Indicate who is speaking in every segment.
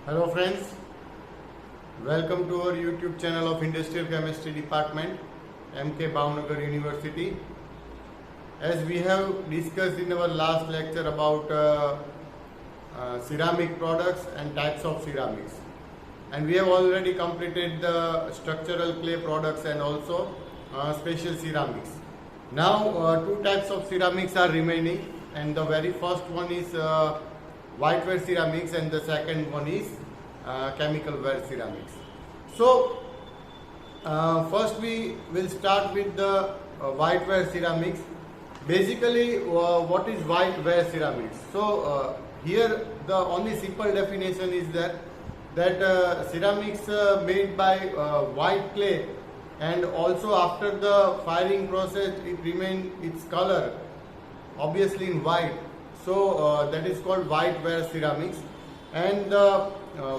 Speaker 1: Hello friends, welcome to our YouTube channel of Industrial Chemistry Department, MK Bhavnagar University. As we have discussed in our last lecture about ceramic products and types of ceramics, and we have already completed the structural clay products and also special ceramics. Now two types of ceramics are remaining, and the very first one is whiteware ceramics and the second one is chemical ware ceramics. So first we will start with the whiteware ceramics. Basically what is whiteware ceramics? So here the only simple definition is that ceramics made by white clay, and also after the firing process it remains its color obviously in white. So that is called whiteware ceramics, and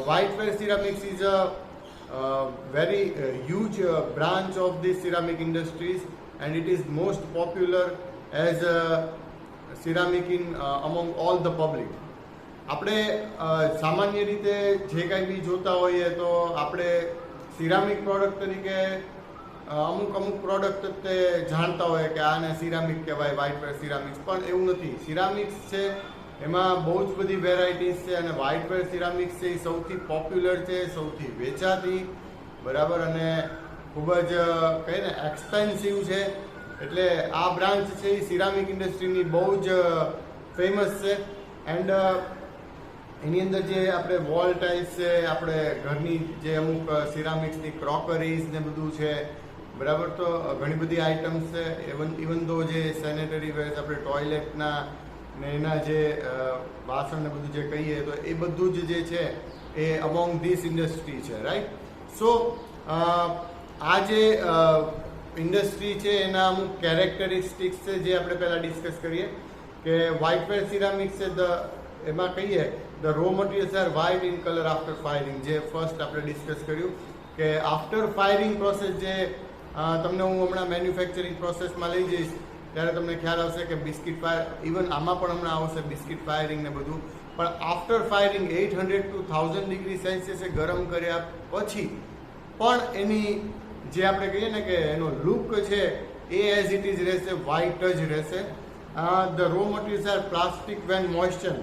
Speaker 1: whiteware ceramics is a very huge branch of the ceramic industries, and it is most popular as a ceramic in among all the public. આપણે સામાન્ય રીતે જે કાંઈ બી જોતા હોઈએ તો આપણે ceramic product તરીકે અમુક પ્રોડક્ટ તે જાણતા હોય કે આને સિરામિક કહેવાય, વ્હાઇટવેર સિરામિક્સ, પણ એવું નથી. સિરામિક્સ છે એમાં બહુ જ બધી વેરાયટીઝ છે, અને વ્હાઇટવેર સિરામિક્સ છે એ સૌથી પોપ્યુલર છે, સૌથી વેચાતી, બરાબર, અને ખૂબ જ કહીએ ને એક્સપેન્સિવ છે. એટલે આ બ્રાન્ચ છે એ સિરામિક ઇન્ડસ્ટ્રીની બહુ જ ફેમસ છે. એન્ડ એની અંદર જે આપણે વોલ ટાઇલ્સ છે, આપણે ઘરની જે અમુક સિરામિક્સની ક્રોકરીઝ ને બધું છે, બરાબર, તો ઘણી બધી આઇટમ્સ છે. ઇવન દો જે સેનેટરી વેર્સ, આપણે ટોયલેટના ને એના જે વાસણ ને બધું જે કહીએ તો એ બધું જ જે છે એ અમોંગ ધીસ ઇન્ડસ્ટ્રી છે, રાઈટ. સો આ જે ઇન્ડસ્ટ્રી છે એના અમુક કેરેક્ટરિસ્ટિક્સ છે જે આપણે પહેલાં ડિસ્કસ કરીએ કે વ્હાઇટવેર સિરામિક્સ છે એમાં કહીએ the raw materials are white in colour after firing. જે ફર્સ્ટ આપણે ડિસ્કસ કર્યું કે આફ્ટર ફાયરિંગ પ્રોસેસ, જે તમને હું હમણાં મેન્યુફેક્ચરિંગ પ્રોસેસમાં લઈ જઈશ ત્યારે તમને ખ્યાલ આવશે કે બિસ્કિટ ફાયર, ઇવન આમાં પણ હમણાં આવશે બિસ્કિટ ફાયરિંગ ને બધું, પણ આફ્ટર ફાયરિંગ 800 to 1000 ડિગ્રી સેલ્સિયસે ગરમ કર્યા પછી પણ એની જે આપણે કહીએ ને કે એનો લુક છે એ એઝ ઇટ ઇઝ રહેશે, વ્હાઇટ જ રહેશે. The raw materials are plastic when moisture,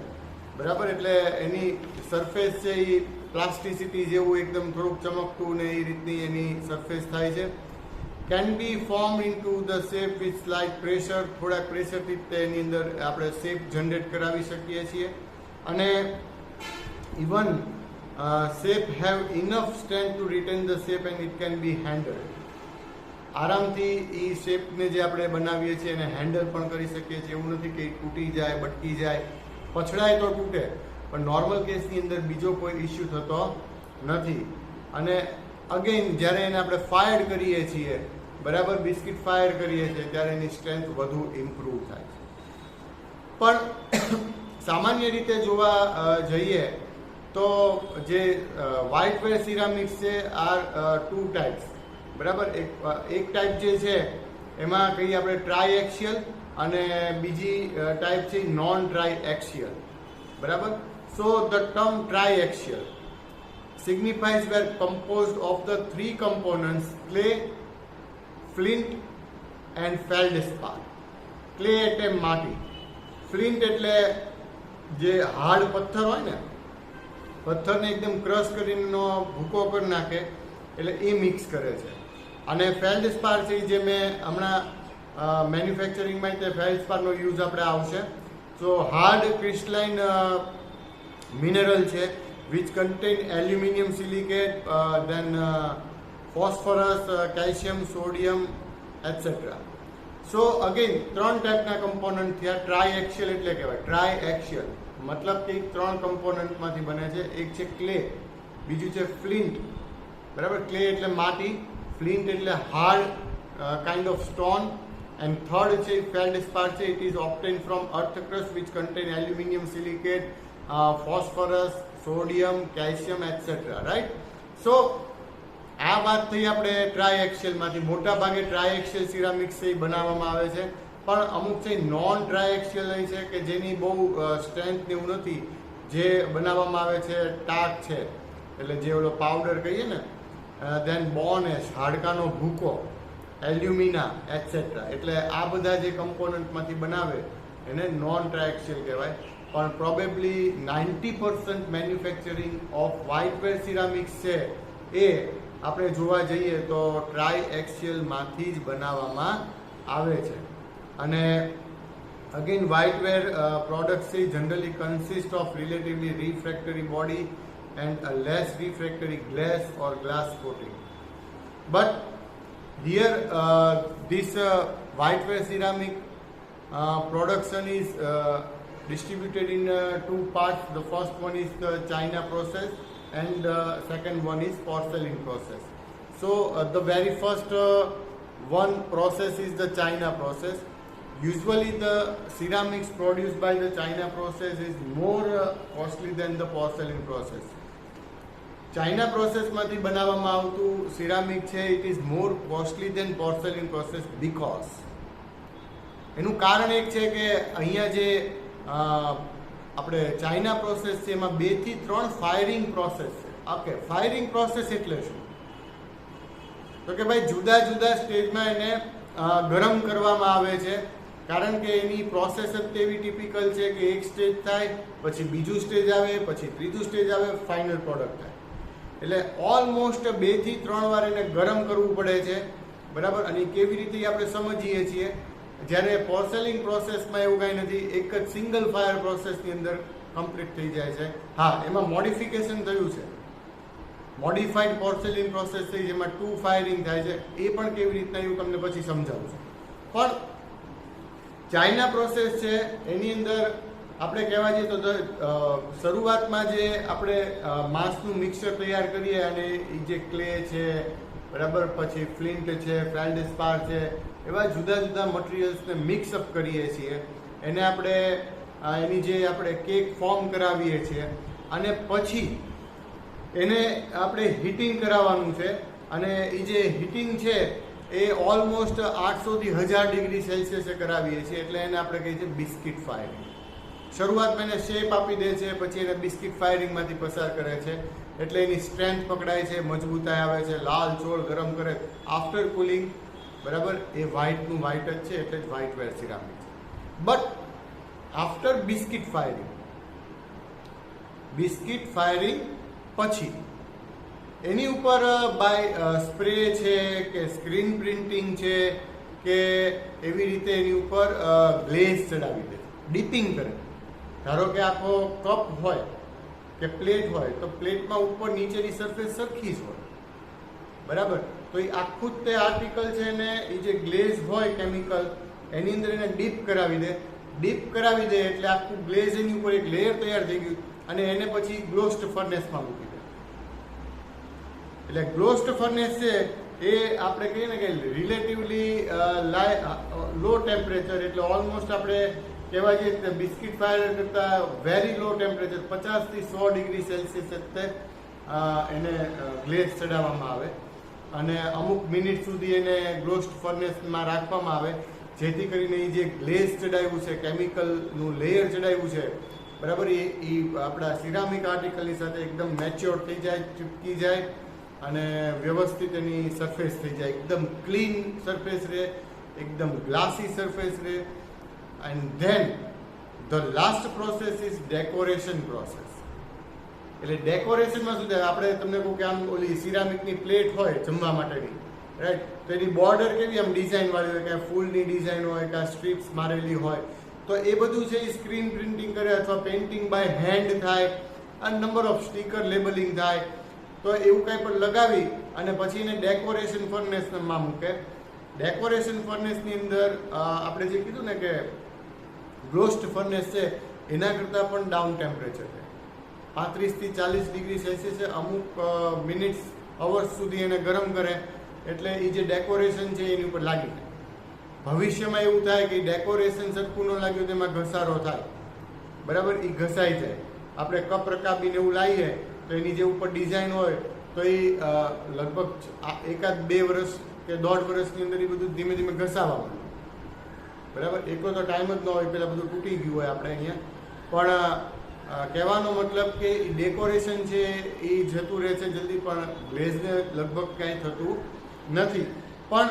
Speaker 1: બરાબર, એટલે એની સરફેસ છે એ પ્લાસ્ટિસિટી જેવું એકદમ થોડુંક ચમકતું ને એ રીતની એની સરફેસ થાય છે. Can be form in to the shape with slight pressure, થોડાક પ્રેશરથી એની અંદર આપણે શેપ જનરેટ કરાવી શકીએ છીએ. અને even shape have enough strength to retain the shape and it can be handle. આરામથી એ શેપને જે આપણે બનાવીએ છીએ એને હેન્ડલ પણ કરી શકીએ છીએ. એવું નથી કે તૂટી જાય, બટકી જાય, પછડાય તો તૂટે, પણ નોર્મલ કેસની અંદર બીજો કોઈ ઇસ્યુ થતો નથી. અને અગેન જ્યારે એને આપણે ફાયર કરીએ છીએ, બરાબર, બિસ્કિટ ફાયર કરીએ છીએ ત્યારે એની સ્ટ્રેન્થ વધુ ઇમ્પ્રૂવ થાય છે. પણ સામાન્ય રીતે જોવા જઈએ તો જે વ્હાઇટવેર સિરામિક્સ છે આર ટુ ટાઈપ્સ, બરાબર. એક ટાઈપ જે છે એમાં કહીએ આપણે ટ્રાય એક્સિયલ, અને બીજી ટાઈપ છે નોન ટ્રાય એક્સિયલ, બરાબર. So the term triaxial signifies were composed of the three components clay, flint and feldspar. clay એટલે માટી, flint એટલે જે હાર્ડ પથ્થર હોય ને, પથ્થરને એકદમ ક્રશ કરીને ભૂકો કરી નાખે એટલે એ મિક્સ કરે છે. અને ફેલ્ડસ્પાર છે જે મેં હમણાં મેન્યુફેક્ચરિંગમાં તે ફેલ્ડસ્પારનો યુઝ આપણે આવશે. સો હાર્ડ ક્રિસ્ટલાઇન મિનરલ છે which contain aluminium silicate, then phosphorus, calcium, sodium, etc. So again ત્રણ ટાઈપના કમ્પોનન્ટ થયા. ટ્રાય એક્સિયલ એટલે કહેવાય, ટ્રાય એક્સિયલ મતલબ કે ત્રણ કમ્પોનન્ટમાંથી બને છે. એક છે ક્લે, બીજું છે ફ્લિન્ટ, બરાબર. ક્લે એટલે માટી, ફ્લિન્ટ એટલે hard kind of stone, and third છે ફેલ્ડસ્પાર છે. It is obtained from earth crust which contain aluminium silicate, phosphorus, sodium, calcium, etcetera, right. So આ વાત થઈ આપણે ટ્રાય એક્સિયલમાંથી. મોટા ભાગે ટ્રાય એક્સિયલ સિરામિક્સ એ બનાવવામાં આવે છે, પણ અમુક છે નોન ટ્રાય એક્સિયલ છે કે જેની બહુ સ્ટ્રેન્થ ને એવું નથી, જે બનાવવામાં આવે છે ટાક છે, એટલે જે ઓલો પાવડર કહીએ ને, દેન બોન એશ, હાડકાનો ભૂકો, એલ્યુમિના એટસેટ્રા, એટલે આ બધા જે કમ્પોનન્ટમાંથી બનાવે એને નોન ટ્રાએક્સિયલ કહેવાય. પણ પ્રોબેબલી 90% મેન્યુફેક્ચરિંગ ઓફ વ્હાઇટવેર સિરામિક્સ છે એ આપણે જોવા જઈએ તો ટ્રાયએક્સિયલમાંથી જ બનાવવામાં આવે છે. અને again whiteware products generally consist of relatively refractory body and a less refractory glass or glass coating. But here this whiteware ceramic production is distributed in two parts. The first one is the China process and the second one is porcelain process. So the very first one process is the China process. Usually the ceramics produced by the China process is more costly than the porcelain process. China પ્રોસેસમાંથી બનાવવામાં આવતું ceramic છે it is more costly than porcelain process because એનું કારણ એક છે કે અહીંયા જે આપણે ચાઇના પ્રોસેસ છે એમાં 2 થી 3 ફાયરિંગ પ્રોસેસ છે. ઓકે, ફાયરિંગ પ્રોસેસ એટલે શું? તો કે ભાઈ જુદા જુદા સ્ટેજમાં એને ગરમ કરવામાં આવે છે, કારણ કે એની પ્રોસેસ જ તેવી ટિપિકલ છે કે એક સ્ટેજ થાય, પછી બીજું સ્ટેજ આવે, પછી ત્રીજું સ્ટેજ આવે, ફાઇનલ પ્રોડક્ટ થાય. એટલે ઓલમોસ્ટ 2 થી 3 વાર એને ગરમ કરવું પડે છે, બરાબર. અને કેવી રીતે આપણે સમજીએ છીએ, જ્યારે પોર્સેલિન પ્રોસેસમાં એવું કાંઈ નથી, એક જ સિંગલ ફાયર પ્રોસેસની અંદર કમ્પ્લીટ થઈ જાય છે. હા, એમાં મોડિફિકેશન થયું છે, મોડિફાઈડ પોર્સેલિન પ્રોસેસ થઈ જેમાં 2 ફાયરિંગ થાય છે. એ પણ કેવી રીતના એવું તમને પછી સમજાવું છું. પણ ચાઇના પ્રોસેસ છે એની અંદર આપણે કહેવા જઈએ તો શરૂઆતમાં જે આપણે માંસનું મિક્સર તૈયાર કરીએ અને એ જે ક્લે છે, બરાબર, પછી ફ્લિન્ટ છે, ફેલ્ડસ્પાર છે, એવા જુદા જુદા મટીરિયલ્સને મિક્સઅપ કરીએ છીએ. એને આપણે એની જે આપણે કેક ફોર્મ કરાવીએ છીએ અને પછી એને આપણે હીટિંગ કરાવવાનું છે. અને એ જે હીટિંગ છે એ ઓલમોસ્ટ 800 થી 1000 ડિગ્રી સેલ્સિયસે કરાવીએ છીએ. એટલે એને આપણે કહીએ છીએ બિસ્કિટ ફાયરિંગ. શરૂઆતમાં એને શેપ આપી દે છે, પછી એને બિસ્કિટ ફાયરિંગમાંથી પસાર કરે છે. એટલે એની સ્ટ્રેન્થ પકડાય છે, મજબૂતાઈ આવે છે, લાલ ચોળ ગરમ કરે. આફ્ટર કુલિંગ, બરાબર, એ વ્હાઇટનું વ્હાઇટ જ છે, એટલે જ વ્હાઇટવેર સિરામિક છે. બટ આફ્ટર બિસ્કિટ ફાયરિંગ પછી એની ઉપર બાય સ્પ્રે છે કે સ્ક્રીન પ્રિન્ટિંગ છે કે એવી રીતે એની ઉપર ગ્લેઝ ચડાવી દે, ડીપિંગ કરે. ધારો કે આખો કપ હોય કે પ્લેટ હોય તો પ્લેટમાં ઉપર નીચેની સરફેસ સરખી જ હોય, બરાબર. તો એ આખું જ તે આર્ટિકલ છે ને એ જે ગ્લેઝ હોય કેમિકલ એની અંદર એને ડીપ કરાવી દે. ડીપ કરાવી દે એટલે આખું ગ્લેઝ એની ઉપર એક લેયર તૈયાર થઈ ગયું અને એને પછી ગ્લોસ્ડ ફર્નેસમાં મૂકી દે. એટલે ગ્લોસ્ડ ફર્નેસ છે એ આપણે કહીએ ને કે રિલેટિવલી લો ટેમ્પરેચર, એટલે ઓલમોસ્ટ આપણે કહેવા જઈએ કે બિસ્કિટ ફાયર કરતાં વેરી લો ટેમ્પરેચર 50 થી 100 ડિગ્રી સેલ્સિયસ એને ગ્લેઝ ચડાવવામાં આવે અને અમુક મિનિટ સુધી એને ગ્લોસ્ડ ફર્નેસમાં રાખવામાં આવે, જેથી કરીને એ જે ગ્લેઝ ચડાવ્યું છે, કેમિકલનું લેયર ચડાવ્યું છે, બરાબર, એ આપણા સિરામિક આર્ટિકલની સાથે એકદમ મેચ્યોર થઈ જાય, ચીપકી જાય અને વ્યવસ્થિત એની સરફેસ થઈ જાય, એકદમ ક્લીન સરફેસ રહે, એકદમ ગ્લાસી સરફેસ રહે. And then the last process is decoration process. એટલે ડેકોરેશનમાં શું થાય, આપણે તમને કહું કે આમ ઓલી સિરામિકની પ્લેટ હોય જમવા માટેની, રાઈટ, તો એની બોર્ડર કેવી આમ ડિઝાઇન વાળી હોય, કે ફૂલની ડિઝાઇન હોય, કે સ્ટ્રીપ્સ મારેલી હોય, તો એ બધું છે એ સ્ક્રીન પ્રિન્ટિંગ કરે અથવા પેઇન્ટિંગ બાય હેન્ડ થાય અને નંબર ઓફ સ્ટીકર લેબલિંગ થાય. તો એવું કંઈ પણ લગાવી અને પછી એને ડેકોરેશન ફર્નેસમાં મૂકે. ડેકોરેશન ફર્નેસની અંદર આપણે જે કીધું ને કે ગ્લોસ્ડ ફર્નેસ છે એના કરતાં પણ ડાઉન ટેમ્પરેચર છે, 35 થી 40 ડિગ્રી સેલ્સિયસ અમુક મિનિટ્સ અવર્સ સુધી એને ગરમ કરે. એટલે એ જે ડેકોરેશન છે એની ઉપર લાગી જાય. ભવિષ્યમાં એવું થાય કે ડેકોરેશન સરખું ન લાગ્યું તેમાં ઘસારો થાય, બરાબર, એ ઘસાઈ જાય. આપણે કપ રકાબીને એવું લાવીએ તો એની જે ઉપર ડિઝાઇન હોય તો એ લગભગ 1-2 વર્ષ કે 1.5 વર્ષની અંદર એ બધું ધીમે ધીમે ઘસાવા માંડે, બરાબર. એટલો તો ટાઈમ જ ન હોય, પહેલાં બધું તૂટી ગયું હોય આપણે અહીંયા. પણ કહેવાનો મતલબ કે ડેકોરેશન છે એ જતું રહે છે જલ્દી, પણ ગ્લેઝને લગભગ કાંઈ થતું નથી. પણ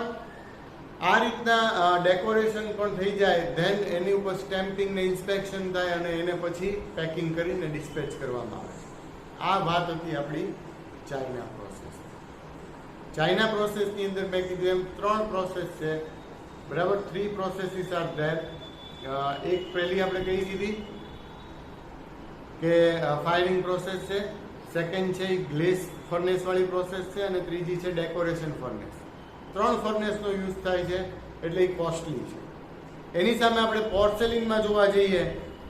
Speaker 1: આ રીતના ડેકોરેશન પણ થઈ જાય, ધેન એની ઉપર સ્ટેમ્પિંગ ને ઇન્સ્પેક્શન થાય અને એને પછી પેકિંગ કરીને ડિસ્પેચ કરવામાં આવે છે. આ વાત હતી આપણી ચાઇના પ્રોસેસ. ચાઇના પ્રોસેસની અંદર મેં કીધું એમ 3 પ્રોસેસ છે, બરાબર. 3 પ્રોસેસીસ આર ધેર. એક પહેલી આપણે કહી દીધી કે ફાયરિંગ પ્રોસેસ છે, સેકન્ડ છે એ ગ્લેસ ફર્નેસ વાળી પ્રોસેસ છે, અને ત્રીજી છે ડેકોરેશન ફર્નેસ. 3 ફર્નેસનો યુઝ થાય છે એટલે એ કોસ્ટલી છે. એની સામે આપણે પોર્સેલિનમાં જોવા જઈએ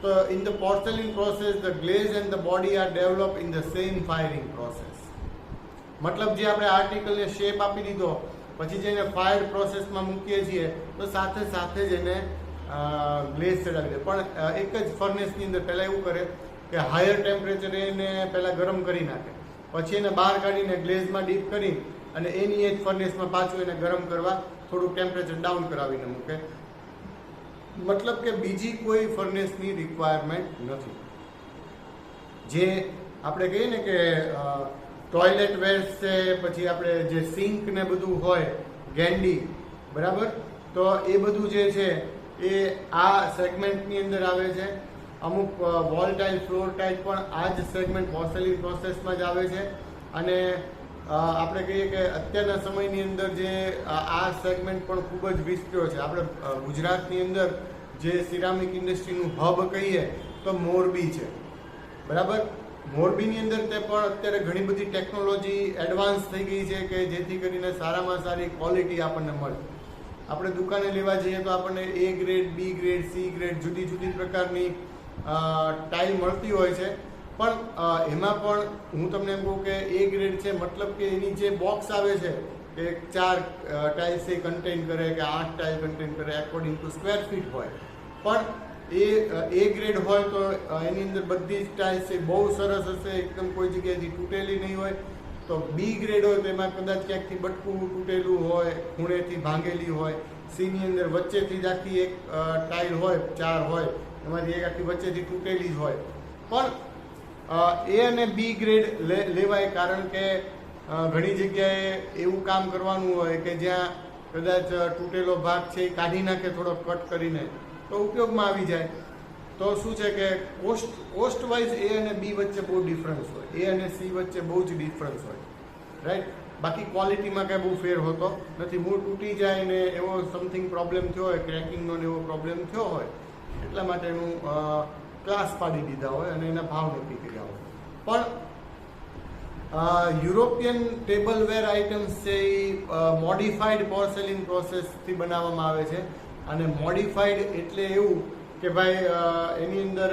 Speaker 1: તો in the porcelain process the glaze and the body are develop in the same firing process. મતલબ જે આપણે આર્ટિકલને શેપ આપી દીધો પછી જે એને ફાયર પ્રોસેસમાં મૂકીએ છીએ તો સાથે સાથે જ એને ગ્લેઝ ચડાવી દે. પણ એક જ ફર્નેસની અંદર પહેલાં એવું કરે કે હાયર ટેમ્પરેચરે એને પહેલાં ગરમ કરી નાખે, પછી એને બહાર કાઢીને ગ્લેઝમાં ડીપ કરી અને એની એ જ ફર્નેસમાં પાછું એને ગરમ કરવા થોડુંક ટેમ્પરેચર ડાઉન કરાવીને મૂકે. મતલબ કે બીજી કોઈ ફર્નેસની રિક્વાયરમેન્ટ નથી. જે આપણે કહીએ ને કે ટોયલેટ વેર્સ છે, પછી આપણે જે સિંક ને બધું હોય ગેન્ડી, બરાબર, તો એ બધું જે છે એ આ સેગમેન્ટની અંદર આવે છે. અમુક વોલ ટાઇલ, ફ્લોર ટાઇલ પણ આ જ સેગમેન્ટ પોર્સેલિન પ્રોસેસમાં જ આવે છે. અને આપણે કહીએ કે અત્યારના સમયની અંદર જે આ સેગમેન્ટ પણ ખૂબ જ વિસ્તર્યો છે. આપણે ગુજરાતની અંદર જે સિરામિક ઇન્ડસ્ટ્રીનું હબ કહીએ તો મોરબી છે, બરાબર. મોરબીની અંદર તે પણ અત્યારે ઘણી બધી ટેકનોલોજી એડવાન્સ થઈ ગઈ છે કે જેથી કરીને સારામાં સારી ક્વોલિટી આપણને મળે. આપણે દુકાને લેવા જઈએ તો આપણને A grade, B grade, C grade જુદી જુદી પ્રકારની ટાઇલ મળતી હોય છે. પણ એમાં પણ હું તમને એમ કહું કે A ગ્રેડ છે, મતલબ કે એની જે બોક્સ આવે છે કે 4 ટાઇલ્સ એ કન્ટેન કરે કે 8 ટાઇલ કન્ટેન કરે એકોર્ડિંગ ટુ સ્ક્વેર ફીટ હોય. પણ A ગ્રેડ હોય તો એની અંદર બધી જ ટાઇલ્સ એ બહુ સરસ હશે, એકદમ કોઈ જગ્યાએથી તૂટેલી નહીં હોય. તો B ગ્રેડ હોય તો એમાં કદાચ ક્યાંકથી બટકું તૂટેલું હોય, ખૂણેથી ભાંગેલી હોય. Cની અંદર વચ્ચેથી જ આખી એક ટાઇલ હોય, 4 હોય, એમાંથી એક આખી વચ્ચેથી તૂટેલી જ હોય. પણ A અને B ગ્રેડ લેવાય કારણ કે ઘણી જગ્યાએ એવું કામ કરવાનું હોય કે જ્યાં કદાચ તૂટેલો ભાગ છે એ કાઢી નાખે થોડો કટ કરીને તો ઉપયોગમાં આવી જાય. તો શું છે કે કોસ્ટ વાઇઝ A અને B વચ્ચે બહુ ડિફરન્સ હોય, A અને C વચ્ચે બહુ જ ડિફરન્સ હોય, રાઈટ. બાકી ક્વોલિટીમાં કાંઈ બહુ ફેર હોતો નથી. મૂળ તૂટી જાય ને એવો સમથિંગ પ્રોબ્લેમ થયો હોય, ક્રેકિંગનો ને એવો પ્રોબ્લેમ થયો હોય એટલા માટે એનું ક્લાસ પાડી દીધા હોય અને એના ભાવ નક્કી કર્યા હોય. પણ યુરોપિયન ટેબલવેર આઇટમ્સ છે એ મોડિફાઈડ પોર્સેલિન પ્રોસેસથી બનાવવામાં આવે છે. અને મોડિફાઈડ એટલે એવું કે ભાઈ એની અંદર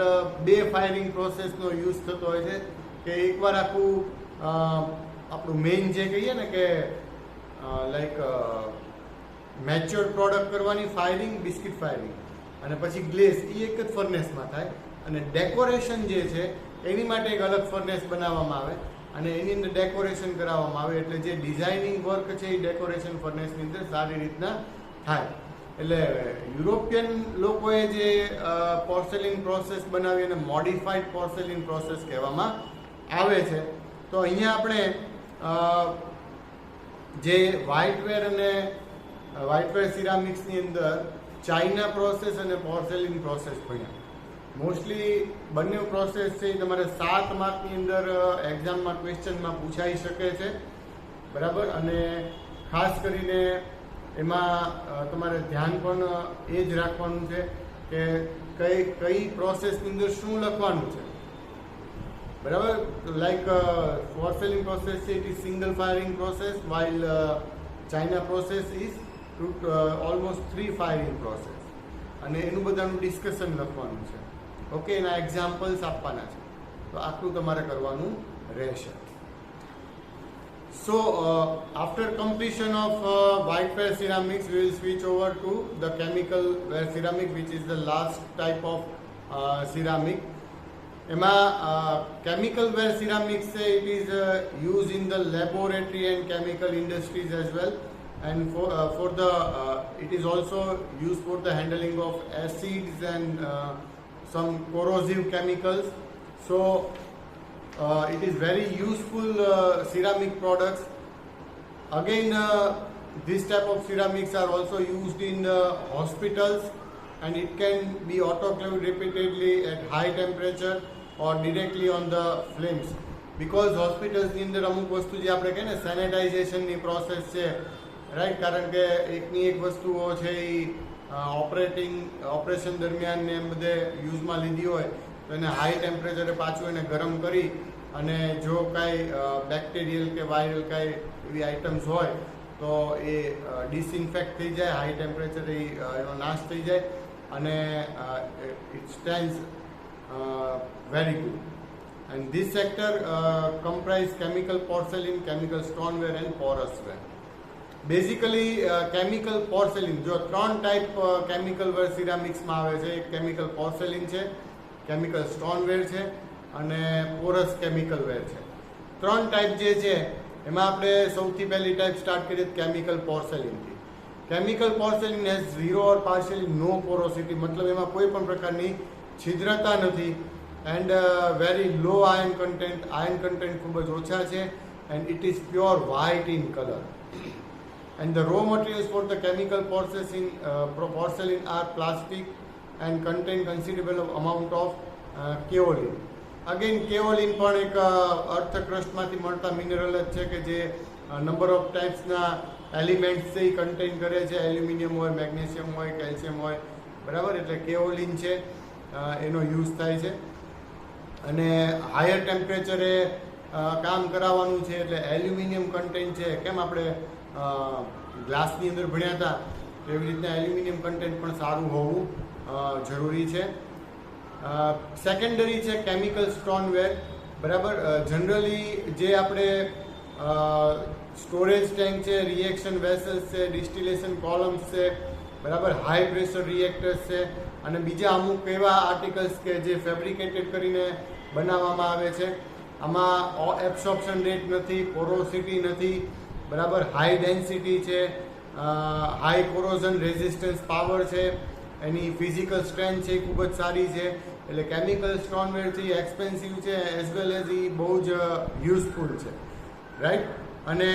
Speaker 1: 2 ફાયરિંગ પ્રોસેસનો યુઝ થતો હોય છે. કે એકવાર આખું આપણું મેઇન જે કહીએ ને કે લાઈક મેચ્યોર પ્રોડક્ટ કરવાની ફાયરિંગ, બિસ્કિટ ફાયરિંગ, અને પછી ગ્લેસ, એ એક જ ફર્નેસમાં થાય. અને ડેકોરેશન જે છે એની માટે એક અલગ ફર્નેસ બનાવવામાં આવે અને એની અંદર ડેકોરેશન કરાવવામાં આવે. એટલે જે ડિઝાઇનિંગ વર્ક છે એ ડેકોરેશન ફર્નેસની અંદર સારી રીતના થાય. એટલે યુરોપિયન લોકોએ જે પોર્સેલિન પ્રોસેસ બનાવી અને મોડિફાઈડ પોર્સેલિન પ્રોસેસ કહેવામાં આવે છે. તો અહીંયા આપણે જે વ્હાઇટવેર અને વ્હાઇટવેર સિરામિક્સની અંદર ચાઇના પ્રોસેસ અને પોર્સેલિન પ્રોસેસ ભણ્યા. મોસ્ટલી બંને પ્રોસેસ છે એ તમારે 7 માર્કની અંદર એક્ઝામમાં ક્વેશ્ચનમાં પૂછાઈ શકે છે, બરાબર. અને ખાસ કરીને એમાં તમારે ધ્યાન પણ એ જ રાખવાનું છે કે કઈ પ્રોસેસની અંદર શું લખવાનું છે, બરાબર. લાઈક પોર્સેલિન પ્રોસેસ છે it is single firing process, while China process is almost 3 firing process. અને એનું બધાનું ડિસ્કશન લખવાનું છે, ઓકે. એના એક્ઝામ્પલ્સ આપવાના છે. તો આટલું તમારે કરવાનું રહેશે. So after completion of whiteware ceramics, we will switch over to the chemical ware ceramic, which is the last type of ceramic. Chemical ware ceramics it is used in the laboratory and chemical industries as well, and for the it is also used for the handling of acids and some corrosive chemicals So it is very useful ceramic products. Again, this type of ceramics are also used in hospitals, and it can be autoclaved repeatedly at high temperature or directly on the flames. Because હોસ્પિટલ્સની અંદર અમુક વસ્તુ જે આપણે કહીએ ને સેનેટાઇઝેશનની process છે, right, કારણ કે એકની એક વસ્તુઓ છે એ ઓપરેશન દરમિયાન ને એમ બધે યુઝમાં લીધી હોય તો એને હાઈ ટેમ્પરેચરે પાછું એને ગરમ કરી અને જો કાંઈ બેક્ટેરિયલ કે વાયરલ કાંઈ એવી આઇટમ્સ હોય તો એ ડિસઇન્ફેક્ટ થઈ જાય, હાઈ ટેમ્પરેચરે એનો નાશ થઈ જાય અને it stands very good. And this sector comprise chemical porcelain, chemical stoneware and porous ware. Basically chemical porcelain, જો ત્રણ ટાઈપ chemical ware ceramics માં આવે છે. એક chemical porcelain છે, chemical stoneware છે અને porous chemical ware છે. ત્રણ ટાઈપ જે છે એમાં આપણે સૌથી પહેલી ટાઈપ સ્ટાર્ટ કરીએ chemical porcelain થી. chemical porcelain has zero or partially no porosity, મતલબ એમાં કોઈ પણ પ્રકારની છિદ્રતા નથી. And very low iron content ખૂબ જ ઓછા છે, and it is pure white in color. And the raw materials for the chemical porcelain are plastic and contain considerable amount of kaolin. Again kaolin પણ એક અર્થ ક્રસ્ટમાંથી મળતા મિનરલ જ છે કે જે નંબર ઓફ ટાઈપ્સના એલિમેન્ટ્સ છે એ કન્ટેન કરે છે. એલ્યુમિનિયમ હોય, મેગ્નેશિયમ હોય, કેલ્શિયમ હોય, બરાબર, એટલે કેઓલિન છે એનો યુઝ થાય છે. અને હાયર ટેમ્પરેચરે કામ કરાવવાનું છે એટલે એલ્યુમિનિયમ કન્ટેન્ટ છે. કેમ આપણે ગ્લાસની અંદર ભણ્યા હતા એવી રીતના એલ્યુમિનિયમ કન્ટેન્ટ પણ સારું હોવું જરૂરી છે. સેકન્ડરી છે કેમિકલ સ્ટોનવેર, બરાબર. જનરલી જે આપણે સ્ટોરેજ ટેન્ક છે, રિએક્શન વેસલ્સ છે, ડિસ્ટિલેશન કોલમ્સ છે, બરાબર, હાઈ પ્રેશર રિએક્ટર્સ છે અને બીજા અમુક એવા આર્ટિકલ્સ કે જે ફેબ્રિકેટેડ કરીને બનાવવામાં આવે છે. આમાં એબ્સોર્પ્શન રેટ નથી, પોરોસિટી નથી, બરાબર, હાઈ ડેન્સિટી છે, હાઈ કોરોઝન રેઝિસ્ટન્સ પાવર છે, એની ફિઝિકલ સ્ટ્રેન્થ છે એ ખૂબ જ સારી છે. એટલે કેમિકલ સ્ટોનવેર છે એ એક્સપેન્સિવ છે એઝ વેલ એઝ એ બહુ જ યુઝફુલ છે, રાઈટ. અને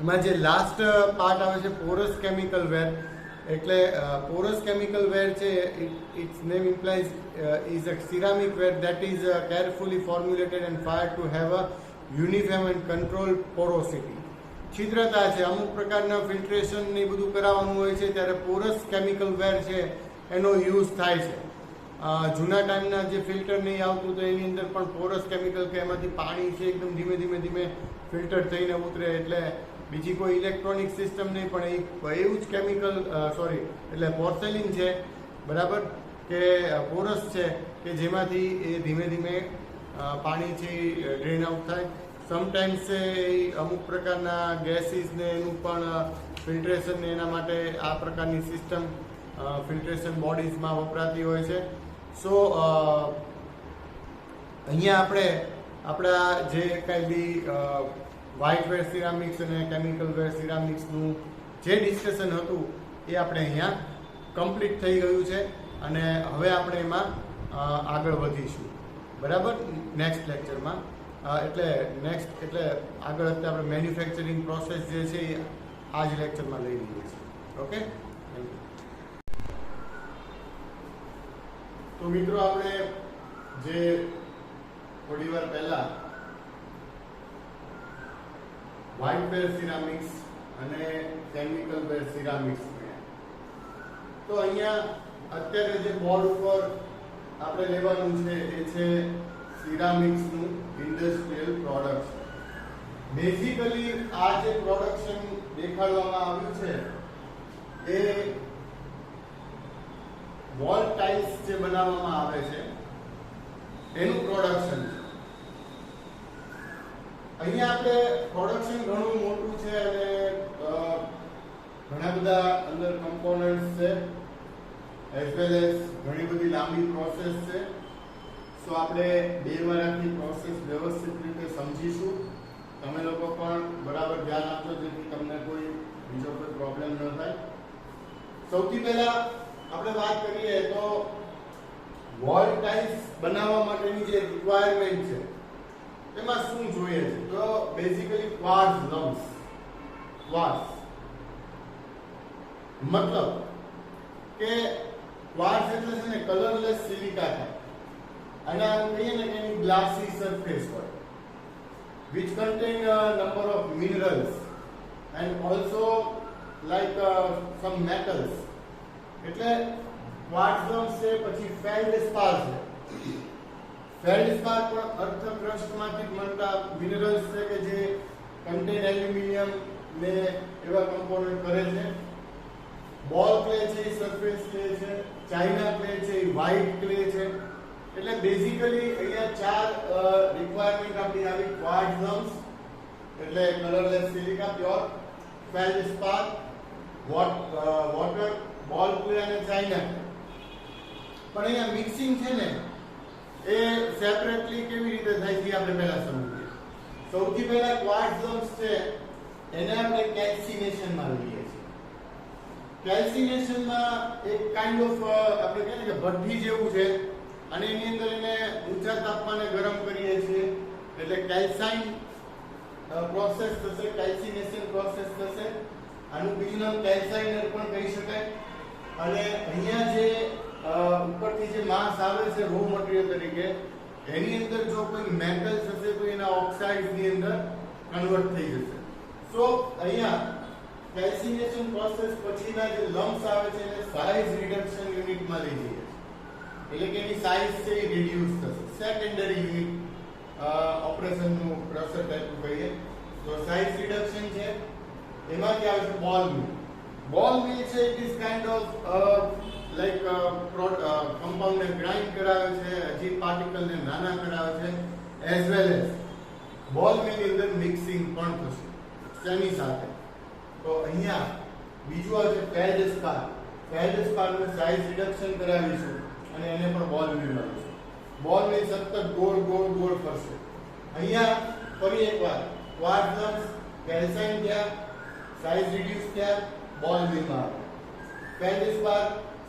Speaker 1: એમાં જે લાસ્ટ પાર્ટ આવે છે પોરસ કેમિકલ વેર, એટલે porous chemical ware છે, its name implies is a ceramic ware that is carefully formulated and fired to have a uniform and controlled porosity. છિદ્રતા છે, અમુક પ્રકારના ફિલ્ટ્રેશન ને બધું કરાવવાનું હોય છે ત્યારે પોરસ કેમિકલ વેર છે એનો યુઝ થાય છે. જૂના ટાઈમના જે ફિલ્ટર નહીં આવતું તો એની અંદર પણ પોરસ કેમિકલ કે એમાંથી પાણી છે એકદમ ધીમે ધીમે ધીમે ફિલ્ટર થઈને ઉતરે, એટલે બીજી કોઈ ઇલેક્ટ્રોનિક સિસ્ટમ નહીં પણ એવું જ કેમિકલ એટલે પોર્સેલિન છે, બરાબર, કે પોરસ છે કે જેમાંથી એ ધીમે ધીમે પાણી છે ડ્રેન આઉટ થાય. સમટાઈમ્સ એ અમુક પ્રકારના ગેસીસને એનું પણ ફિલ્ટ્રેશન ને એના માટે આ પ્રકારની સિસ્ટમ ફિલ્ટ્રેશન બોડીઝમાં વપરાતી હોય છે. સો અહીંયા આપણે આપણા જે કાંઈ બી વ્હાઇટ વેર સિરામિક્સ અને કેમિકલ વેર સિરામિક્સનું જે ડિસ્કશન હતું એ આપણે અહીંયા કમ્પ્લીટ થઈ ગયું છે અને હવે આપણે એમાં આગળ વધીશું, બરાબર, નેક્સ્ટ લેક્ચરમાં. એટલે આગળ અત્યારે આપણે મેન્યુફેક્ચરિંગ પ્રોસેસ જે છે એ આ જ લેક્ચરમાં લઈ લઈએ છીએ. Okay, thank you. તો મિત્રો આપણે જે થોડી વાર પહેલા વ્હાઇટ વેર સિરામિક્સ અને કેમિકલ વેર સિરામિક્સ, તો અહીંયા અત્યારે જે બોર્ડ ઉપર આપણે લેવાનું છે એ છે સિરામિક્સનું ઇન્ડસ્ટ્રીયલ પ્રોડક્શન. બેઝિકલી આ જે પ્રોડક્શન દેખાડવામાં આવ્યું છે એ વોલ ટાઇલ્સ જે બનાવવામાં આવે છે એનું પ્રોડક્શન છે. અહીંયા આપણે પ્રોડક્શન ઘણું મોટું છે અને ઘણા બધા અંદર કમ્પોનન્ટ્સ છે એઝ વેલ એઝ ઘણી બધી લાંબી પ્રોસેસ છે. સો આપણે બે વાર આખી પ્રોસેસ વ્યવસ્થિત રીતે સમજીશું. તમે લોકો પણ બરાબર ધ્યાન આપજો જેથી તમને કોઈ બીજો કોઈ પ્રોબ્લેમ ન થાય. સૌથી પહેલા આપણે વાત કરીએ તો વોલ ટાઇલ્સ બનાવવા માટેની જે રિક્વાયરમેન્ટ છે એમાં શું જોઈએ છે તો બેઝિકલી ક્વાર્ટઝ લમ્પ્સ. ક્વાર્ટઝ મતલબ કે ક્વાર્ટઝ એટલે છે ને કલરલેસ સિલિકા થાય અને આમ કહીએ ને કે એની ગ્લાસી સરફેસ હોય which contain a number of minerals and also like some metals. એટલે ક્વાર્ટઝ છે પછી ફેલ્ડસ્પાર છે. ફેલ્ડસ્પાર પણ અર્થ ક્રસ્ટમાંથી મળતા મિનરલ્સ છે કે જે કન્ટેન એલ્યુમિનિયમ ને એવા કમ્પોનન્ટ કરે છે. બોલ ક્લે છે એ સરફેસ ક્લે છે, ચાઇના ક્લે છે એ વ્હાઇટ ક્લે છે. એટલે બેઝિકલી અહીંયા ચાર રિક્વાયરમેન્ટ આપણી આવી ક્વાર્ટઝ એટલે કલરલેસ સિલિકા પ્યોર, ફેલ્ડસ્પાર, વોટર, બોલ ક્લે અને ચાઇના. પણ અહીંયા મિક્સિંગ છે ને એ સેપરેટલી કેવી રીતે થાય છે આપણે પહેલા સમજીએ. સૌથી પહેલા ક્વાર્ટઝ છે એને આપણે કેલ્સિનેશનમાં લઈએ છીએ. કેલ્સિનેશનમાં એક કાઇન્ડ ઓફ આપણે કહીએ કે ભઠ્ઠી જેવું છે અને એની અંદર એને ઊંચા તાપમાને ગરમ કરીએ છીએ એટલે કેલ્સાઇન પ્રોસેસ થશે, કેલ્સિનેશન પ્રોસેસ થશે. આનું બીજું નામ કેલ્સાઇનર પણ કહી શકાય. અને અહીંયા જે ઉપરથી જે માસ આવે છે રો મટીરીયલ તરીકે એની અંદર જો કોઈ મેટલ્સ હશે તો એના ઓક્સાઇડ્સની અંદર કન્વર્ટ થઈ જશે. સો અહીંયા કેલ્સિનેશન પ્રોસેસ પછીના જે લમ્પ્સ આવે છે એને સાઇઝ રિડક્શન યુનિટમાં લઈ જઈએ એટલે કે એની સાઇઝ છે એ રિડ્યુસ થશે. સેકન્ડરી યુનિટ ઓપરેશનનું પ્રોસેસ ટાઈપનું કહીએ તો સાઇઝ રિડક્શન છે. એમાંથી આવે છે બોલ મિલ. બોલ મિલ છે it is kind of like કમ્પાઉન્ડને ગ્રાઇન્ડ કરાવે છે, હજી પાર્ટિકલને નાના કરાવે છે, એઝ વેલ એઝ બોલ મિલની અંદર મિક્સિંગ પણ થશે. તેની સાથે તો અહીંયા બીજું આવે છે ફેલ્ડસ્પાર. ફેલ્ડસ્પારને સાઇઝ રિડક્શન કરાવીશું અને એને પણ બોલ મિલ મળશે. બોલ મિલ સતત ગોળ ગોળ ગોળ ફરશે. અહીંયા ફરી એકવાર ક્વાર્ટઝ કેલ્સાઇન થયા, સાઇઝ રિડ્યુસ થયા, બોલ મિલમાં આવે. ફેલ્ડસ્પાર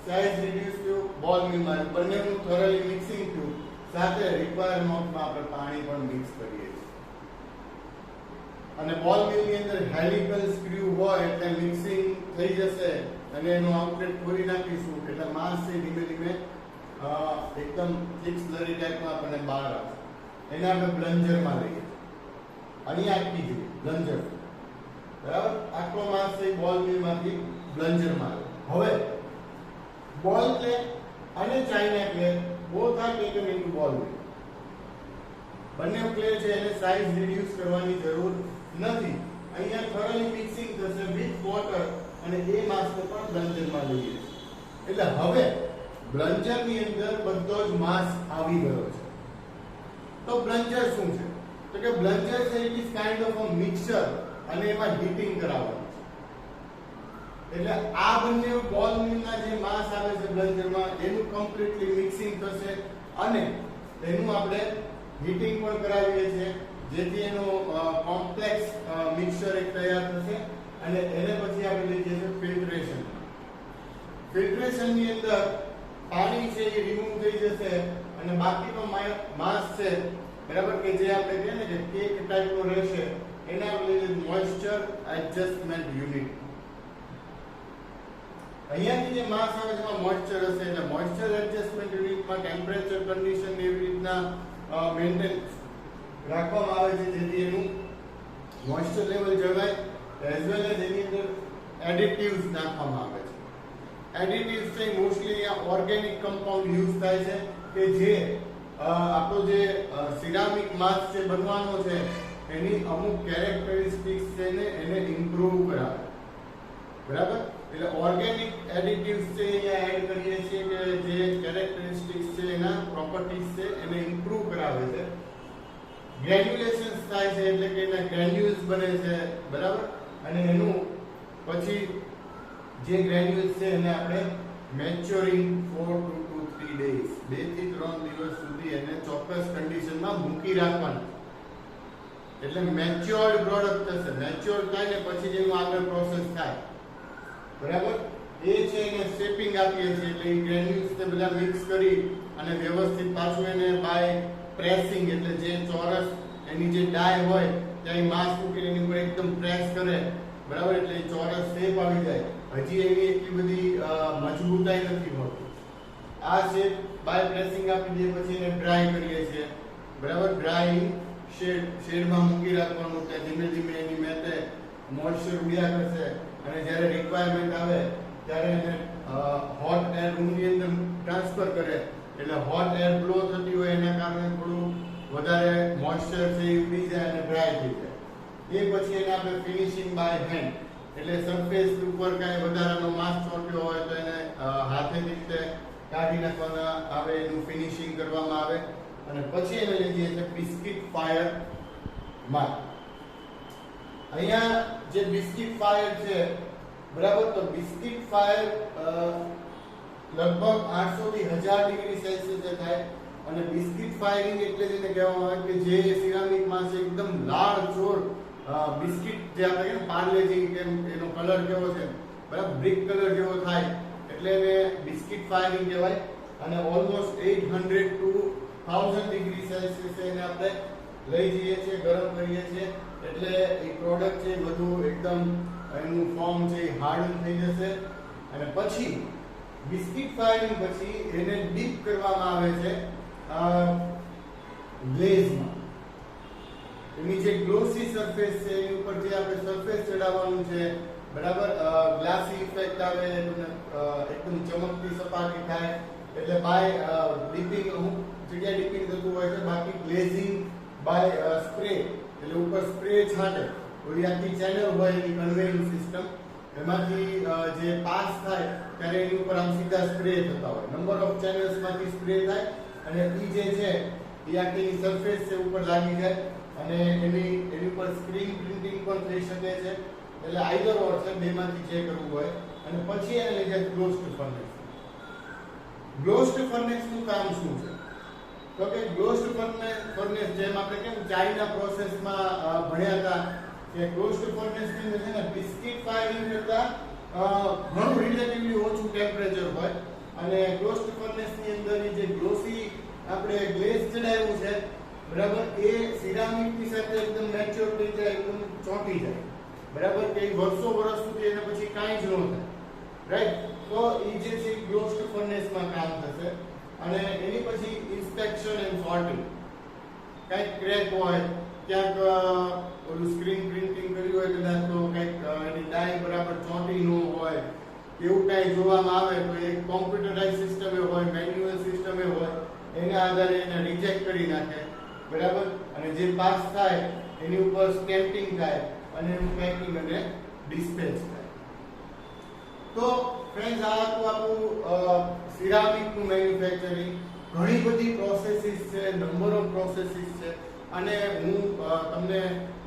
Speaker 1: સાઇઝ રિડ્યુસ થયું, બોલ મિલમાં આવ્યું. બંનેનું થોરલી મિક્સિંગ થયું. સાથે રિક્વાયર અમાઉન્ટમાં આપણે પાણી પણ મિક્સ કરીએ છીએ. અને બોલ મિલની અંદર હેલિકલ સ્ક્રૂ હોય એટલે મિક્સિંગ થઈ જશે અને એનું આઉટલેટ ખોલી નાખીશું એટલે માસ છે ધીમે ધીમે એકદમ થિક સ્લરી ટાઈપમાં આપણને બહાર આવશે. એને આપણે બ્લન્જરમાં લઈએ. અહીંયા આટલી જોઈએ બ્લન્જર, બરાબર. આખો માસ છે બોલ મિલમાંથી બ્લન્જરમાં આવે. હવે બોલ ક્લે અને China clay both are taken into બોલ મિલ. બંને ક્લે છે એને સાઇઝ રિડ્યુસ કરવાની જરૂર નથી. અહીંયા થોરલી મિક્સિંગ થશે વિથ વોટર અને એ માસને પણ બ્લન્જરમાં લઈએ. એટલે હવે બ્લન્જરની અંદર બધો જ માસ આવી ગયો છે. તો બ્લન્જર શું છે તો કે બ્લન્જર છે it is kind of a mixture અને એમાં હીટિંગ કરાવવાનું છે. એટલે આ બંને બોલ મિલના જે માસ આવે છે બ્લન્જરમાં એનું કમ્પ્લીટલી મિક્સિંગ થશે અને એનું આપણે હીટિંગ પણ કરાવીએ છીએ જેથી એનો કોમ્પ્લેક્સ મિક્સચર એક તૈયાર થશે અને એને પછી આપણે લઈ જઈએ ફિલ્ટરેશન. ફિલ્ટરેશનની અંદર પાણી છે એ રિમૂવ થઈ જશે અને બાકીનો માસ છે, બરાબર, કે જે આપણે કહીએ ને કે કેક ટાઈપનો રહેશે એને આપણે લઈ મોઇસ્ચર એડજસ્ટમેન્ટ યુનિટ. અહીંયાથી જે માસ આવે છે એમાં મોઇસ્ચર હશે એટલે મોઇસ્ચર એડજસ્ટમેન્ટ યુનિટમાં ટેમ્પરેચર કન્ડિશન એવી રીતના મેન્ટેન રાખવામાં આવે છે જેથી એનું મોઇસ્ચર લેવલ જળવાય. એઝ વેલ એઝ એની અંદર એડિટિવ્સ નાખવામાં આવે છે. એડિટિવ્સ છે મોસ્ટલી અહીંયા ઓર્ગેનિક કમ્પાઉન્ડ યુઝ થાય છે કે જે આપણો જે સિરામિક માસ જે બનવાનો છે એની અમુક કેરેક્ટરિસ્ટિક્સ છે ને એને ઇમ્પ્રૂવ કરાવે, બરાબર. એટલે ઓર્ગેનિક એડિટિવ્સ છે અહીંયા એડ કરીએ છીએ કે જે કેરેક્ટરિસ્ટિક્સ છે એના પ્રોપર્ટીઝ છે એને ઇમ્પ્રૂવ કરાવે છે. ગ્રેન્યુલેશન્સ થાય છે એટલે કે એના ગ્રેન્યુલ્સ બને છે, બરાબર. અને એનું પછી જે ગ્રેન્યુલ્સ છે એને આપણે મેચ્યોરિંગ 4 to 3 days 2 થી 3 દિવસ સુધી એને ચોક્કસ કન્ડિશનમાં મૂકી રાખવાનું એટલે મેચ્યોર્ડ પ્રોડક્ટ થશે. મેચ્યોર્ડ થાય ને પછી જેનું આગળ પ્રોસેસ થાય, બરાબર, એ છે એને શેપિંગ આપીએ છીએ એટલે એ ગ્રેન્યુલ્સ ને બધા મિક્સ કરી અને વ્યવસ્થિત પાછું એને બાય પ્રેસિંગ એટલે જે ચોરસ એની જે ડાય હોય ત્યાં માસ મૂકીને એની ઉપર એકદમ પ્રેસ કરે, બરાબર, એટલે એ ચોરસ શેપ આવી જાય. હજી એની એટલી બધી મજબૂતાઈ નથી હોતી. આ શેપ બાય પ્રેસિંગ આપી દઈએ પછી એને ડ્રાય કરીએ છીએ, બરાબર. ડ્રાય શેડમાં મૂકી રાખવાનું, ત્યાં ધીમે ધીમે એની મેતે મોઇશ્ચર ઉડ્યા કરશે અને જ્યારે રિક્વાયરમેન્ટ આવે ત્યારે એને હોટ એર રૂમની અંદર ટ્રાન્સફર કરે, એટલે હોટ એર બ્લો થતી હોય એના કારણે થોડું વધારે મોઇશ્ચર છે એ ઉડી જાય અને ડ્રાય થઈ જાય. એ પછી એને આપણે ફિનિશિંગ બાય હેન્ડ, એટલે સરફેસ ઉપર કાંઈ વધારાનો માસ ચોંટ્યો હોય તો એને હાથેથી રીતે કાઢી નાખવાના આવે, એનું ફિનિશિંગ કરવામાં આવે. અને પછી એને લઈ જઈએ છીએ બિસ્કિટ ફાયર માં. અહીંયા જે બિસ્કિટ ફાયર છે, બરાબર, તો બિસ્કિટ ફાયર લગભગ 800 થી 1000 ડિગ્રી સેલ્સિયસ થાય. અને બિસ્કિટ ફાયરિંગ એટલે જેને કહેવામાં આવે કે જે સિરામિક માં છે એકદમ લાલ ચોર બિસ્કિટ, જે આપણે કે પાર્લેજી કેમ એનો કલર કેવો છે, બરાબર, બ્રિક કલર જેવો થાય એટલે એને બિસ્કિટ ફાયરિંગ કહેવાય. અને ઓલમોસ્ટ 800 to 1000 ડિગ્રી સેલ્સિયસ એને આપણે લઈ જઈએ છીએ, ગરમ કરીએ છીએ, એટલે એ પ્રોડક્ટ છે બધું એકદમ એનું ફોર્મ છે એ હાર્ડ થઈ જશે. અને પછી બિસ્કિટ ફાયરિંગ પછી એને ડીપ કરવામાં આવે છે ગ્લેઝમાં. એની જે ગ્લોસી સરફેસ છે એની ઉપર જે આપણે સરફેસ ચડાવવાનું છે, બરાબર, ગ્લાસી ઇફેક્ટ આવે, એકદમ ચમકતી સપાટી થાય, એટલે બાય ડીપિંગ અમુક જગ્યાએ ડીપિંગ થતું હોય છે, બાકી ગ્લેઝિંગ બાય સ્પ્રે, એટલે ઉપર સ્પ્રે છાંટે, ઓલી આખી ચેનલ હોય એની કન્વેઇંગ સિસ્ટમ, એમાંથી જે પાસ થાય ત્યારે એની ઉપર આમ સીધા સ્પ્રે થતા હોય, નંબર ઓફ ચેનલ્સ માંથી સ્પ્રે થાય અને એ જે છે એ આખી સરફેસ છે ઉપર લાગી જાય અને એની ઉપર સ્ક્રીન પ્રિન્ટિંગ પણ થઈ શકે છે. એટલે આઈધર ઓર છે, બેમાંથી જે કરવું હોય. અને પછી એને લઈ જાય ગ્લોસ્ડ ફર્નેસ. ગ્લોસ્ડ ફર્નેસ નું કામ શું છે? તો કે ગ્લોસ્ડ ફર્નેસ જેમ આપણે કેમ ચાઇના પ્રોસેસમાં ભણ્યા હતા કે ગ્લોસ્ડ ફર્નેસ ની અંદર છે ને બિસ્કિટ ફાયરિંગ કરતા ઘણું રિલેટિવલી ઓછું ટેમ્પરેચર હોય અને ગ્લોસ્ડ ફર્નેસ ની અંદર જે ગ્લોસી આપણે ગ્લેઝ ચડાવ્યું છે, બરાબર, એ સિરામિક ની સાથે એકદમ મેચ્યોર થઈ જાય, એકદમ ચોંટી જાય, બરાબર, કે વર્ષો વર્ષ સુધી એને પછી કાંઈ જ ન થાય, રાઈટ. તો એ જે છે ગ્લોસ્ડ ફર્નેસ માં કામ થશે. અને એની પછી ઇન્સ્પેક્શન એન્ડ સોર્ટિંગ, કંઈક ક્રેક હોય, ક્યાંક ઓલું સ્ક્રીન પ્રિન્ટિંગ કર્યું હોય કદાચ, તો કંઈક એની ડાય બરાબર ચોંટી ન હોય, એવું કાંઈ જોવામાં આવે તો એક કોમ્પ્યુટરાઇઝ સિસ્ટમે હોય, મેન્યુઅલ સિસ્ટમે હોય, એના આધારે એને રિજેક્ટ કરી નાખે, બરાબર. અને જે પાસ થાય એની ઉપર સ્ટેમ્પિંગ થાય અને એનું પેકિંગ અને ડિસ્પેચ થાય. તો ફ્રેન્ડ્સ, આ તો આપણું સિરામિક નું મેન્યુફેક્ચરિંગ. ઘણી બધી પ્રોસેસીસ છે, નંબર ઓફ પ્રોસેસીસ છે, અને હું તમને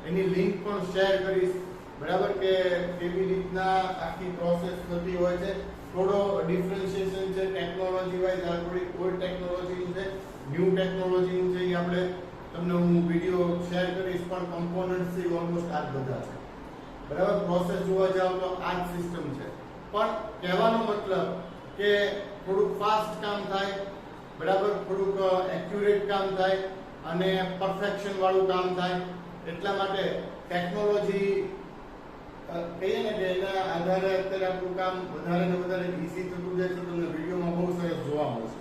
Speaker 1: એની લિંક પણ શેર કરીશ, બરાબર, કે કેવી રીતના આખી પ્રોસેસ થતી હોય છે. થોડો ડિફરન્શિએશન છે ટેકનોલોજી વાઇઝ, આ થોડી ઓલ્ડ ટેકનોલોજી છે, ન્યૂ ટેકનોલોજી છે, એ આપણે તમને હું વિડીયો શેર કરીશ. પણ કમ્પોનન્ટ્સ છે ઓલમોસ્ટ આ જ બધા છે, બરાબર. પ્રોસેસ જોવા જાવ તો આ જ સિસ્ટમ છે, પણ કહેવાનો મતલબ કે થોડુંક ફાસ્ટ કામ થાય, બરાબર, થોડુંક એક્યુરેટ કામ થાય અને પરફેક્શન વાળું કામ થાય. એટલા માટે ટેકનોલોજી કહીએ ને કે એના આધારે અત્યારે આપણું કામ વધારે ને વધારે ઈઝી થતું જાય છે. તમને વિડીયોમાં બહુ સરસ જોવા મળશે.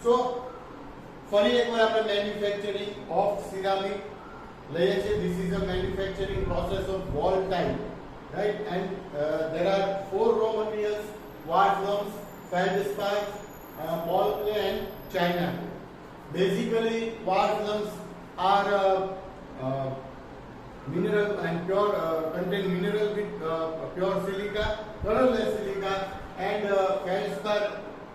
Speaker 1: સો ફરી એકવાર આપણે મેન્યુફેક્ચરિંગ ઓફ સિરામિક લઈએ છીએ. This is a manufacturing process of wall tile, right? And there are 4 raw materials: quartz lumps, feldspar, ball clay and china. Basically, quartz lumps are mineral and pure, contain mineral with pure silica, colorless silica, and feldspar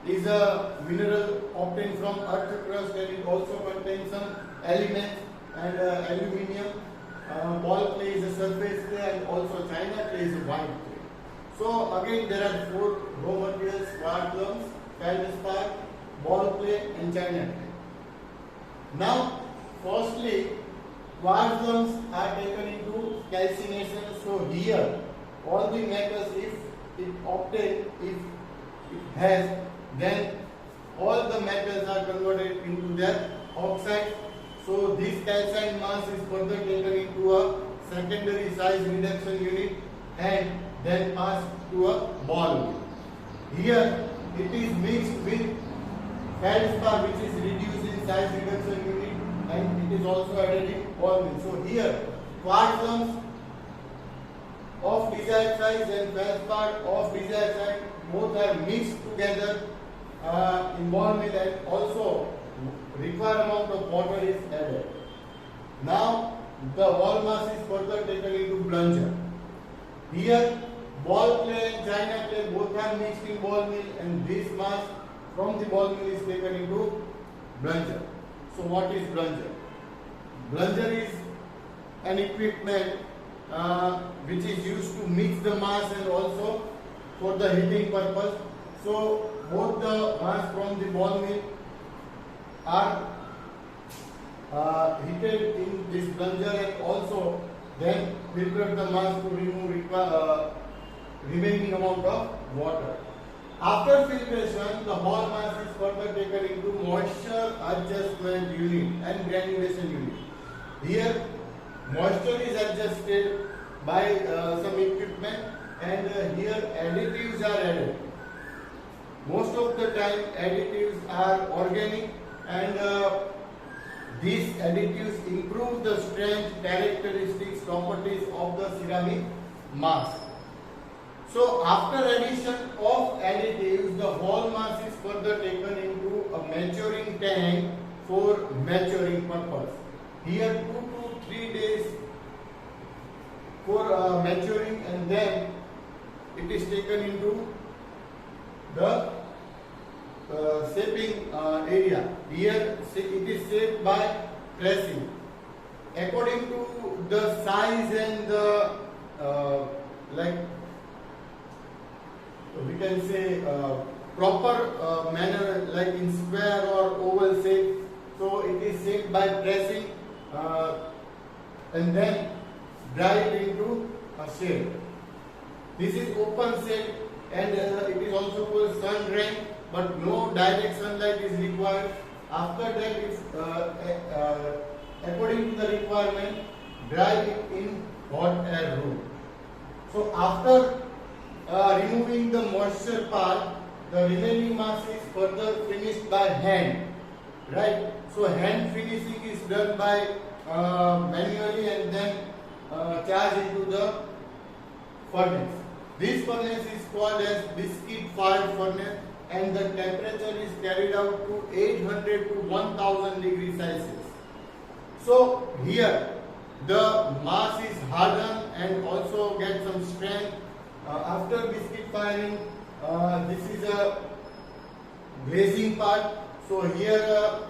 Speaker 1: is a mineral obtained from earth crust, and it also contains some elements and aluminium. Ball clay is a surface clay, and also china clay is a white clay. So again there are 4 raw materials: quartz lumps, feldspar, ball clay and china clay. Now firstly, quartz lumps are taken into calcination. So here all the metals, if it has, then all the metals are converted into their oxide. So this calcined mass is further taken into a secondary size reduction unit and then passed to a ball mill. Here it is mixed with feldspar, which is reduced in size reduction unit, and it is also added in ball mill. So here quartz of desired size and feldspar of desired size both are mixed together in ball mill, and also required amount of water is added. Now the ball mass is further taken into plunger. Here ball clay and china clay both are mixed in ball mill, and this mass from the ball mill is taken into plunger. So what is plunger? Plunger is an equipment which is used to mix the mass and also for the heating purpose. So both the mass from the ball mill are heated in this plunger, and also then filter the mass to remove remaining amount of water. After filtration, the whole mass is further taken into moisture adjustment unit and granulation unit. Here moisture is adjusted by some equipment, and here additives are added. Most of the time additives are organic, and these additives improve the strength, characteristics, properties of the ceramic mass. So after addition of additives, the whole mass is further taken into a maturing tank for maturing purpose. Here 2 to 3 days for maturing, and then it is taken into the shaping area. Here it is shaped by pressing. According to the size and the we can say proper manner, like in square or oval shape. So it is shaped by pressing and then dried into a shape. This is open shape, and it is also called sun drain, but no direct sunlight is required. After that, if according to the requirement, dry it in hot air room. So after removing the moisture part, the remaining mass is further finished by hand, right? So hand finishing is done by manually, and then charged into the furnace. This furnace is called as biscuit fired furnace, and the temperature is carried out to 800 to 1000 degrees Celsius. So here the mass is hardened and also get some strength. After biscuit firing, this is a glazing part. So here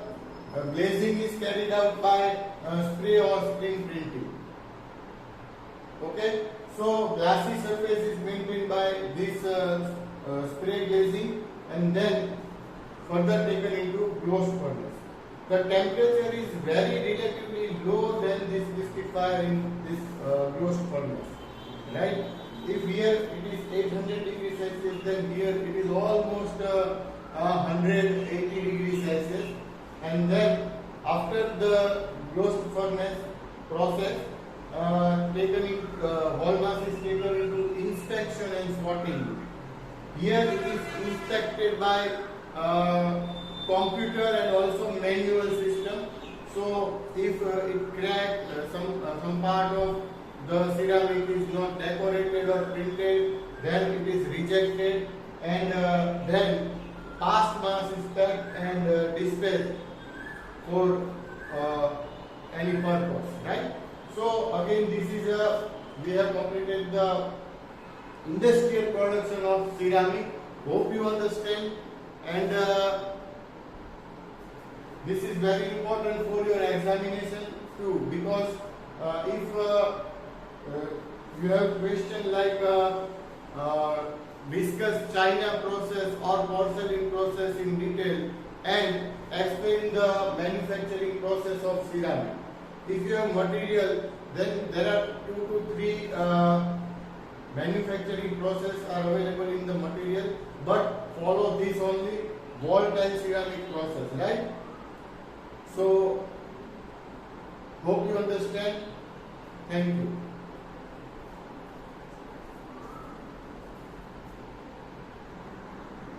Speaker 1: glazing is carried out by spray or screen printing. Okay, so glassy surface is maintained by this spray glazing, and then further taken into glazed furnace. The temperature is very relatively low than this biscuit fire in this glazed furnace, right? If here it is 800 degrees Celsius, then here it is almost 180 degrees Celsius. And then after the glazed furnace process, whole mass is taken into inspection and sorting. Here it is inspected by computer and also manual system. So if it cracked, some part of the ceramic is not decorated or printed, then it is rejected, and then past mass is packed and dispatched for any purpose, right? So again, this is we have completed the industrial production of ceramic. Hope you understand, and this is very important for your examination too, because if you have question like discuss China process or porcelain process in detail and explain the manufacturing process of ceramic. If you have material, then there are 2 to 3 manufacturing process are available in the material, but follow this only. volatile ceramic process, right? So hope you understand. Thank you.